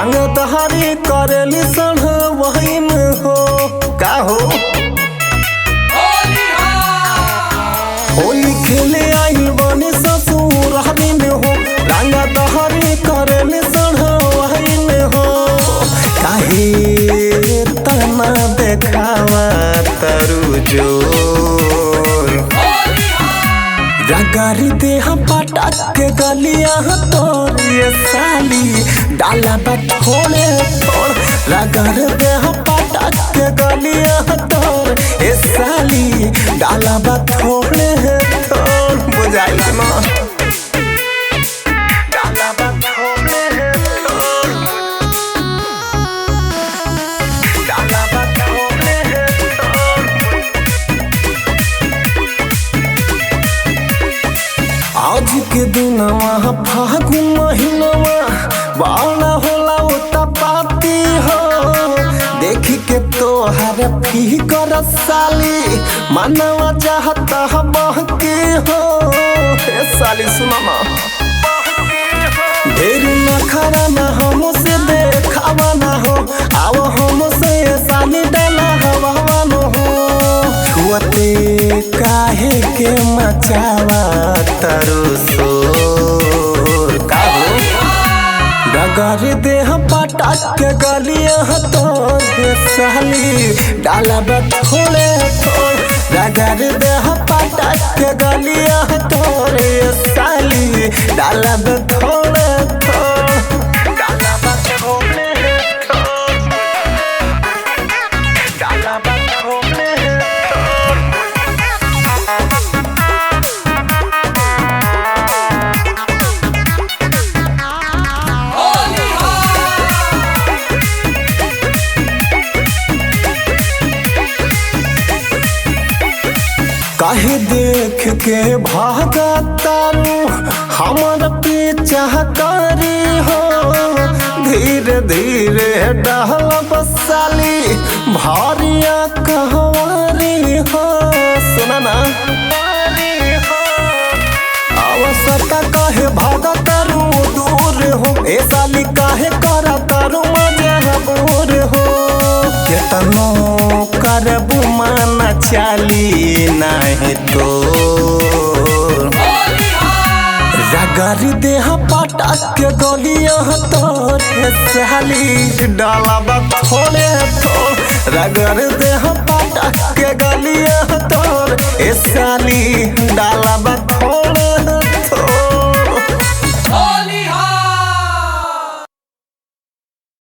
रंग तहारी करेली सण वहीन हो का हो होली खेले आइल बने ससुर हमीन हो रंग तहारी करेली सण वहीन हो काहे तना देखावा तरु जोर रगारी देह पटक के गलिया तोर ये साली डाला बठोले तोड़ रगार देह पटक के गलिया तोर ये साली डाला बठोले तोड़ बुझाई ना डाला बठोले तोड़ डाला बठोले तोड़ आज के दिनवा फागुन महीनवा बावला होला उता पाती हो देखी के तोहर फिकर साली मनवा चाहता बहके हो ए साली सुना ना ढेर नखरा ना हमसे देखावा ना हो आओ हमसे साली डाला हवा न हो छुअते काहे के मचावा तरु सोर का हो डगर देह पटक के गलिया तोर साली डाला बठोले तोर डगर देह पटक के गलिया तोर साली डाला बठोले तोर डाला बठोले तोर डाला बठोले काहे देख के भागा तारू हमार पीछा करी हो धीरे धीरे डहल बसाली भारिया कहवारी हो सुना ना आवश्यकता काहे भागा तारू दूर हो ए साली काहे करा तारू मजबूर हो केतनो करबू माना चाली नहीं तो रगारी देह पटक के गलिया तोर साली डाला बठोले तोर रगारी देह पटक के गलिया तोर साली